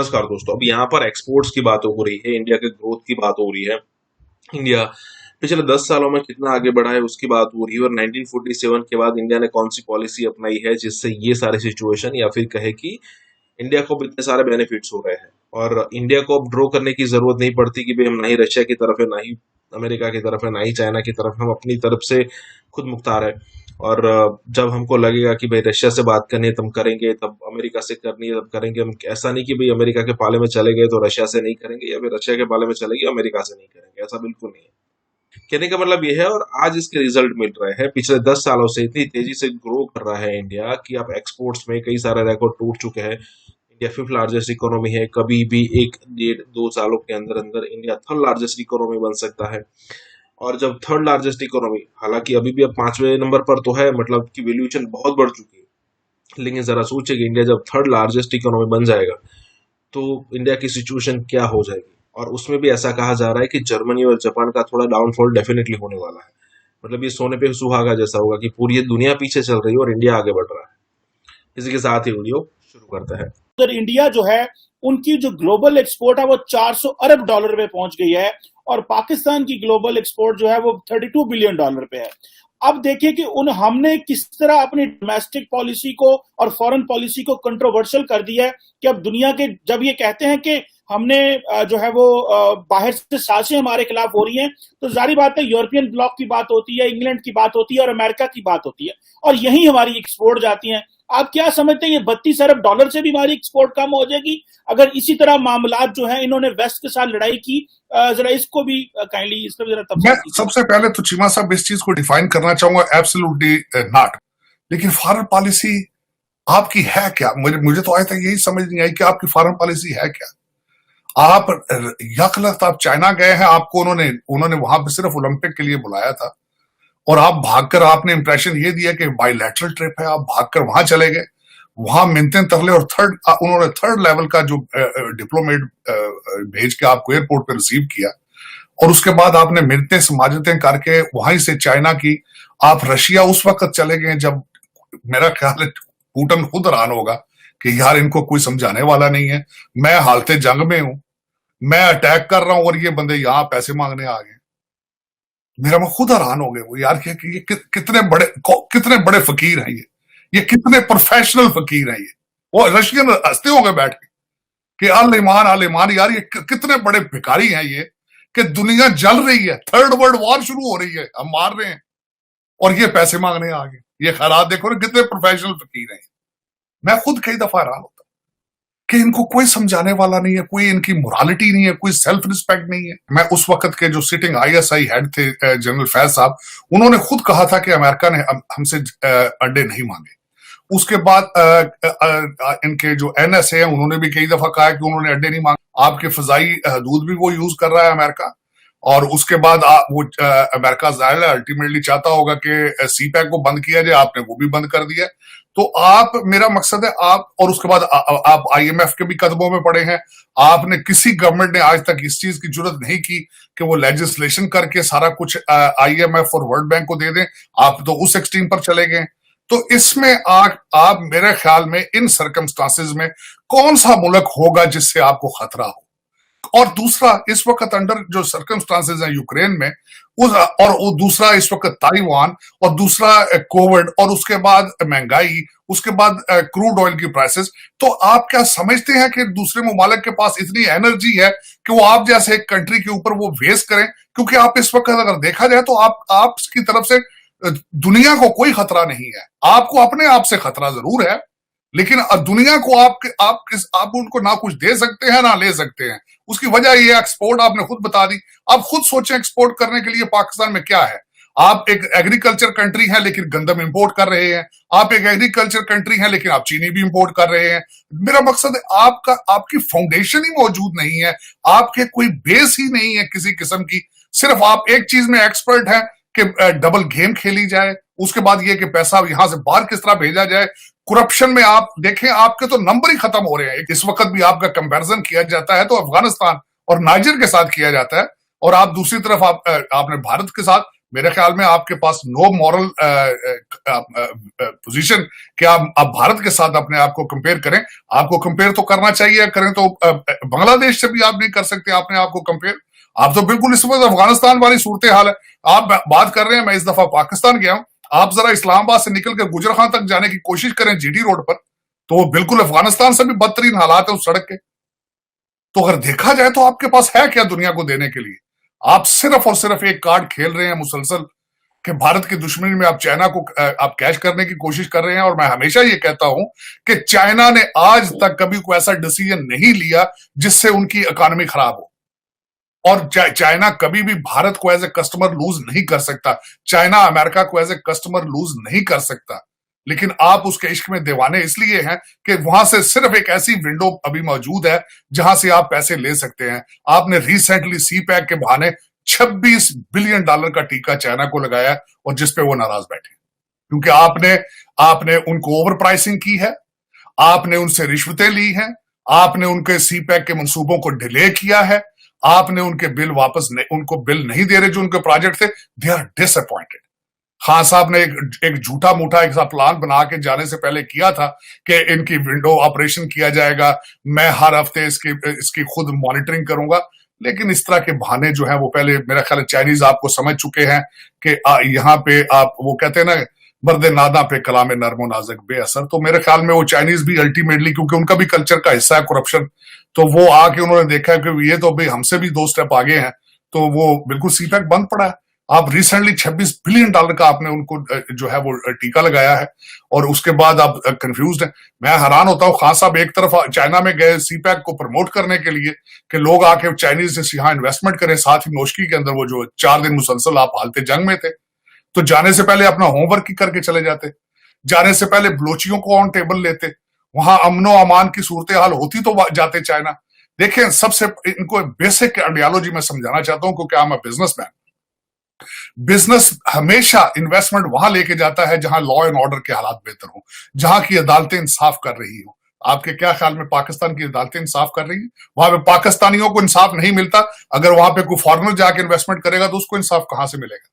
नमस्कार दोस्तों। अब यहाँ पर एक्सपोर्ट्स की बात हो रही है, इंडिया के ग्रोथ की बात हो रही है। इंडिया पिछले 10 सालों में कितना आगे बढ़ा है उसकी बात हो रही है, और 1947 के बाद इंडिया ने कौन सी पॉलिसी अपनाई है जिससे ये सारी सिचुएशन, या फिर कहे कि इंडिया को अब इतने सारे बेनिफिट्स हो रहे हैं। और इंडिया को अब ड्रॉ करने की जरूरत नहीं पड़ती कि भाई हम ना ही रशिया की तरफ है, ना ही अमेरिका की तरफ है, ना ही चाइना की तरफ, हम अपनी तरफ से खुद मुख्तार है। और जब हमको लगेगा कि भाई रशिया से बात करनी है तब करेंगे, तब अमेरिका से करनी है तब करेंगे। हम ऐसा नहीं कि भाई अमेरिका के पाले में चले गए तो रशिया से नहीं करेंगे, या फिर रशिया के पाले में चले गए अमेरिका से नहीं करेंगे, ऐसा बिल्कुल नहीं है। कहने का मतलब ये है, और आज इसके रिजल्ट मिल रहे हैं। पिछले 10 सालों से इतनी तेजी से ग्रो कर रहा है इंडिया कि आप एक्सपोर्ट्स में कई सारे रिकॉर्ड टूट चुके हैं। इंडिया फिफ्थ लार्जेस्ट इकोनॉमी है, कभी भी एक डेढ़ दो सालों के अंदर अंदर इंडिया थर्ड लार्जेस्ट इकोनॉमी बन सकता है। और जब थर्ड लार्जेस्ट इकोनॉमी, हालांकि अभी भी अब 5वें नंबर पर तो है, मतलब कि वैल्यूएशन बहुत बढ़ चुकी है, लेकिन जरा सोचिए कि इंडिया जब थर्ड लार्जेस्ट इकोनॉमी बन जाएगा तो इंडिया की सिचुएशन क्या हो जाएगी। और उसमें भी ऐसा कहा जा रहा है कि जर्मनी और जापान का थोड़ा डाउनफॉल डेफिनेटली होने वाला है। मतलब ये सोने पे सुहागा जैसा होगा कि पूरी दुनिया पीछे चल रही है और इंडिया आगे बढ़ रहा है। इसी के साथ ही वीडियो शुरू करते हैं। उधर इंडिया जो है उनकी जो ग्लोबल एक्सपोर्ट है वो 400 अरब डॉलर पे पहुंच गई है और पाकिस्तान की ग्लोबल एक्सपोर्ट जो है वो 32 बिलियन डॉलर पे है। अब देखिए कि हमने किस तरह अपनी डोमेस्टिक पॉलिसी को और फॉरेन पॉलिसी को कंट्रोवर्शियल कर दिया है कि अब दुनिया के जब ये कहते हैं कि हमने जो है वो बाहर से साजिशें हमारे खिलाफ हो रही हैं, तो जारी बात है यूरोपियन ब्लॉक की बात होती है, इंग्लैंड की बात होती है और अमेरिका की बात होती है, और यही हमारी एक्सपोर्ट जाती हैं। आप क्या समझते हैं ये 32 अरब डॉलर से भी हमारी एक्सपोर्ट कम हो जाएगी अगर इसी तरह मामलात जो हैं इन्होंने वेस्ट के साथ लड़ाई की? जरा इसको भी काइंडली इस पर जरा मैं सबसे पहले तो चीमा साहब इस चीज को डिफाइन करना चाहूंगा, एब्सोल्युटली नॉट। लेकिन फॉरेन पॉलिसी आपकी है क्या? मुझे तो आज तक यही समझ नहीं आई कि आपकी फॉरेन पॉलिसी है क्या। आप यकलख्त आप चाइना गए हैं, आपको उन्होंने वहां पे सिर्फ ओलंपिक के लिए बुलाया था और आप भागकर, आपने इंप्रेशन ये दिया कि बायलैटरल ट्रिप है, आप भागकर वहां चले गए, वहां मिन्नतें तरले और उन्होंने थर्ड लेवल का जो डिप्लोमेट भेज के आपको एयरपोर्ट पे रिसीव किया, और उसके बाद आपने मिन्नतें समाजतें करके वहीं से चाइना की आप रशिया उस वक्त चले गए जब मेरा ख्याल है पुतिन खुद हैरान होगा कि यार इनको कोई समझाने वाला नहीं है, मैं हालते जंग में हूं, मैं अटैक कर रहा हूं और ये बंदे यहां पैसे मांगने आ गए। मेरा मैं खुद हैरान हो गए वो यार कि ये कितने बड़े फकीर हैं, ये कितने प्रोफेशनल फकीर हैं। ये वो रशियन हंसते होंगे बैठ के कि अल ईमान यार, ये कितने बड़े भिखारी हैं ये, कि दुनिया जल रही है, थर्ड वर्ल्ड वॉर शुरू हो रही है, हम मार रहे हैं और ये पैसे मांगने आ गए। ये खैरात देखो ना, कितने प्रोफेशनल फकीर हैं। मैं खुद कई दफा हैरान होता कि इनको कोई समझाने वाला नहीं है, कोई इनकी मोरालिटी नहीं है, कोई सेल्फ रिस्पेक्ट नहीं है। मैं उस वक्त के जो सिटिंग आईएसआई हेड थे जनरल फैज साहब, उन्होंने खुद कहा था कि अमेरिका ने हमसे अंडे नहीं मांगे। उसके बाद इनके जो एनएसए हैं उन्होंने भी कई दफा कहा कि उन्होंने अंडे नहीं मांगे। आपके फजाई हदूद भी वो यूज कर रहा है अमेरिका, और उसके बाद वो अमेरिका जाहिर है अल्टीमेटली चाहता होगा कि सीपैक को बंद किया जाए, आपने वो भी बंद कर दिया। तो आप, मेरा मकसद है आप, और उसके बाद आप आईएमएफ के भी कदमों में पड़े हैं। आपने किसी गवर्नमेंट ने आज तक इस चीज की जरूरत नहीं की कि वो लेजिस्लेशन करके सारा कुछ आईएमएफ और वर्ल्ड बैंक को दे दें, आप तो उस एक्सट्रीम पर चले गए। तो इसमें आप मेरे ख्याल में इन सर्कमस्टांसेस में कौन सा मुल्क होगा जिससे आपको खतरा हो? और दूसरा, इस वक्त अंडर जो सर्कमस्टांसेस हैं यूक्रेन में, और वो दूसरा इस वक्त ताइवान, और दूसरा कोविड, और उसके बाद महंगाई, उसके बाद क्रूड ऑयल की प्राइसेस। तो आप क्या समझते हैं कि दूसरे ममालिक के पास इतनी एनर्जी है कि वो आप जैसे एक कंट्री के ऊपर वो वेस्ट करें? क्योंकि आप इस वक्त अगर देखा जाए तो आपकी तरफ से दुनिया को कोई खतरा नहीं है, आपको अपने आप से खतरा जरूर है, लेकिन दुनिया को आप उनको ना कुछ दे सकते हैं ना ले सकते हैं। उसकी वजह ये एक्सपोर्ट आपने खुद बता दी। आप खुद सोचें एक्सपोर्ट करने के लिए पाकिस्तान में क्या है। आप एक एग्रीकल्चर कंट्री है लेकिन गंदम इंपोर्ट कर रहे हैं, आप एक एग्रीकल्चर कंट्री है लेकिन आप चीनी भी इंपोर्ट कर रहे हैं। मेरा मकसद है आपकी फाउंडेशन ही मौजूद नहीं है, आपके कोई बेस ही नहीं है किसी किस्म की। सिर्फ आप एक चीज में एक्सपर्ट हैं कि डबल गेम खेली जाए, उसके बाद ये कि पैसा यहां से बाहर किस तरह भेजा जाए। करप्शन में आप देखें, आपके तो नंबर ही खत्म हो रहे हैं। इस वक्त भी आपका कंपैरिजन किया जाता है तो अफगानिस्तान और नाइजर के साथ किया जाता है, और आप दूसरी तरफ आपने भारत के साथ मेरे ख्याल में आपके पास नो मॉरल पोजीशन कि आप भारत के साथ अपने आप को कंपेयर करें। आपको कंपेयर तो करना चाहिए, करें तो बांग्लादेश से भी आप नहीं कर सकते अपने आप को कंपेयर। आप तो बिल्कुल इस वक्त अफगानिस्तान वाली सूरत हाल है। आप बात कर रहे हैं, मैं इस दफा पाकिस्तान गया हूं, आप जरा इस्लामाबाद से निकल कर गुजरखान तक जाने की कोशिश करें जीटी रोड पर, तो वो बिल्कुल अफगानिस्तान से भी बदतरीन हालात है उस सड़क के। तो अगर देखा जाए तो आपके पास है क्या दुनिया को देने के लिए? आप सिर्फ और सिर्फ एक कार्ड खेल रहे हैं मुसलसल कि भारत की दुश्मनी में आप चाइना को आप कैश करने की कोशिश कर रहे हैं। और मैं हमेशा ये कहता हूं कि चाइना ने आज तक कभी कोई ऐसा डिसीजन नहीं लिया जिससे उनकी इकोनॉमी खराब हो। और चाइना कभी भी भारत को एज ए कस्टमर लूज नहीं कर सकता, चाइना अमेरिका को एज ए कस्टमर लूज नहीं कर सकता। लेकिन आप उसके इश्क में दीवाने इसलिए हैं कि वहां से सिर्फ एक ऐसी विंडो अभी मौजूद है जहां से आप पैसे ले सकते हैं। आपने रिसेंटली सी पैक के बहाने $26 बिलियन का टीका चाइना को लगाया और जिसपे वो नाराज बैठे, क्योंकि आपने उनको ओवर प्राइसिंग की है, आपने उनसे रिश्वतें ली हैं, आपने उनके सी पैक के मंसूबों को डिले किया है, आपने उनके बिल उनको बिल नहीं दे रहे जो उनके प्रोजेक्ट थे। They are disappointed. खान साहब ने एक झूठा मूठा एक सा प्लान बना के जाने से पहले किया था कि इनकी विंडो ऑपरेशन किया जाएगा, मैं हर हफ्ते इसकी खुद मॉनिटरिंग करूंगा। लेकिन इस तरह के बहाने जो है वो पहले मेरा ख्याल है चाइनीज आपको समझ चुके हैं कि यहाँ पे आप वो कहते हैं ना, मर्द नादा पे कलाम नरमो नाजक बेअसर। तो मेरे ख्याल में वो चाइनीज भी अल्टीमेटली, क्योंकि उनका भी कल्चर का हिस्सा है करप्शन, तो वो आके उन्होंने देखा कि ये तो भाई हमसे भी 2 स्टेप आगे हैं, तो वो बिल्कुल सीपैक बंद पड़ा है। आप रिसेंटली $26 बिलियन का आपने उनको जो है वो टीका लगाया है और उसके बाद आप कंफ्यूज हैं। मैं हैरान होता हूं, खान साहब एक तरफ चाइना में गए सीपैक को प्रमोट करने के लिए कि लोग आके चाइनीज से यहाँ इन्वेस्टमेंट करें, साथ ही नोशकी के अंदर वो जो 4 दिन मुसलसल आप हालते जंग में थे, तो जाने से पहले अपना होमवर्क ही करके चले जाते, जाने से पहले बलोचियों को ऑन टेबल लेते, वहां अमनो अमान की सूरत हाल होती तो जाते चाइना। देखें, सबसे इनको बेसिक आइडियोलॉजी में समझाना चाहता हूं क्योंकि I am a businessman. Business हमेशा इन्वेस्टमेंट वहां लेके जाता है जहां लॉ एंड ऑर्डर के हालात बेहतर हो, जहां की अदालतें इंसाफ कर रही हो। आपके क्या ख्याल में पाकिस्तान की अदालतें इंसाफ कर रही हैं? वहां पे पाकिस्तानियों को इंसाफ नहीं मिलता, अगर वहां पे कोई फॉरेनर जाके इन्वेस्टमेंट करेगा तो उसको इंसाफ कहां से मिलेगा?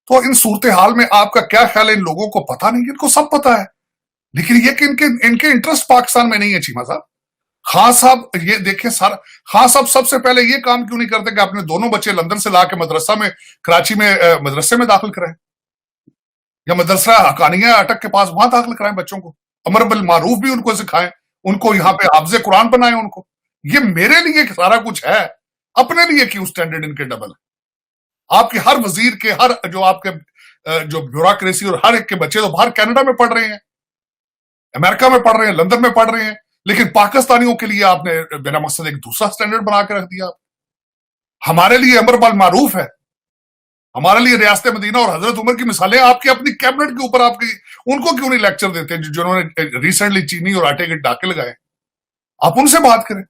तो इन सूरत हाल में आपका क्या ख्याल है? इन लोगों को पता नहीं, इनको सब पता है, लेकिन ये कि इनके इंटरेस्ट पाकिस्तान में नहीं है। चीमा साहब, खान साहब ये देखें, सारा खान साहब सबसे पहले ये काम क्यों नहीं करते कि अपने दोनों बच्चे लंदन से लाके मदरसा में, कराची में मदरसे में दाखिल कराएं, या मदरसा हकानिया अटक के पास वहां दाखिल कराएं बच्चों को, अमर बिल मारूफ भी उनको सिखाएं, उनको यहाँ पे हाफिज़े कुरान बनाएं उनको। ये मेरे लिए सारा कुछ है, अपने लिए क्यों स्टैंडर्ड इनके डबल है? आपके हर वजीर के, हर जो आपके जो ब्यूरोक्रेसी और हर एक के बच्चे तो बाहर कनाडा में पढ़ रहे हैं, अमेरिका में पढ़ रहे हैं, लंदन में पढ़ रहे हैं, लेकिन पाकिस्तानियों के लिए आपने बिना मकसद एक दूसरा स्टैंडर्ड बना के रख दिया। हमारे लिए अमर बिल मारूफ है, हमारे लिए रियासत मदीना और हजरत उमर की मिसालें आपकी अपनी कैबिनेट के ऊपर, आपकी उनको क्यों नहीं लेक्चर देते जिन्होंने रिसेंटली चीनी और आटे के डाके लगाए? आप उनसे बात करें।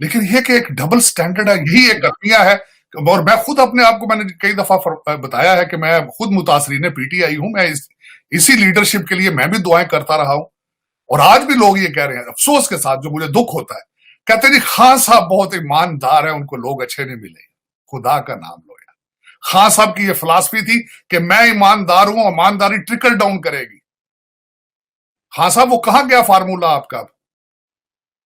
लेकिन यह कि एक डबल स्टैंडर्ड है, यही एक अलमिया है। और मैं खुद अपने आप को, मैंने कई दफा बताया है कि मैं खुद मुतासरीन पीटीआई हूं, मैं इसी लीडरशिप के लिए मैं भी दुआएं करता रहा हूं। और आज भी लोग ये कह रहे हैं अफसोस के साथ, जो मुझे दुख होता है, कहते हैं जी खान साहब बहुत ईमानदार है, उनको लोग अच्छे नहीं मिले। खुदा का नाम लो यार, खान साहब की ये फिलॉसफी थी कि मैं ईमानदार हूं, ईमानदारी ट्रिकल डाउन करेगी। खान साहब वो कहां गया फार्मूला आपका?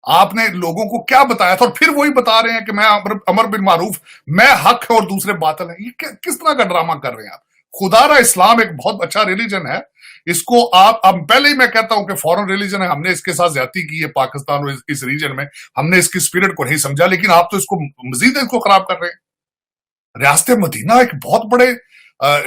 आपने लोगों को क्या बताया था और फिर वही बता रहे हैं कि मैं अमर बिन मारूफ, मैं हक है और दूसरे बातिल है। ये किस तरह का ड्रामा कर रहे हैं आप? खुदारा इस्लाम एक बहुत अच्छा रिलीजन है, इसको आप, अब पहले ही मैं कहता हूं कि फॉरेन रिलीजन है, हमने इसके साथ ज्यादती की है पाकिस्तान और इस रीजन में, हमने इसकी स्पिरिट को नहीं समझा, लेकिन आप तो इसको मजीद इसको खराब कर रहे हैं। रियासत मदीना एक बहुत बड़े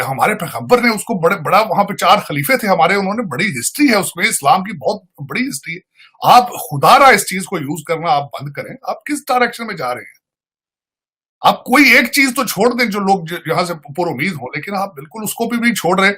हमारे पैगंबर ने उसको बड़ा वहां पे 4 खलीफे थे हमारे, उन्होंने बड़ी हिस्ट्री है उसमें, इस्लाम की बहुत बड़ी हिस्ट्री है। आप खुदारा इस चीज को यूज करना आप बंद करें। आप किस डायरेक्शन में जा रहे हैं? आप कोई एक चीज तो छोड़ दें जो लोग यहां से पुर उम्मीद हो, लेकिन आप बिल्कुल उसको भी नहीं छोड़ रहे।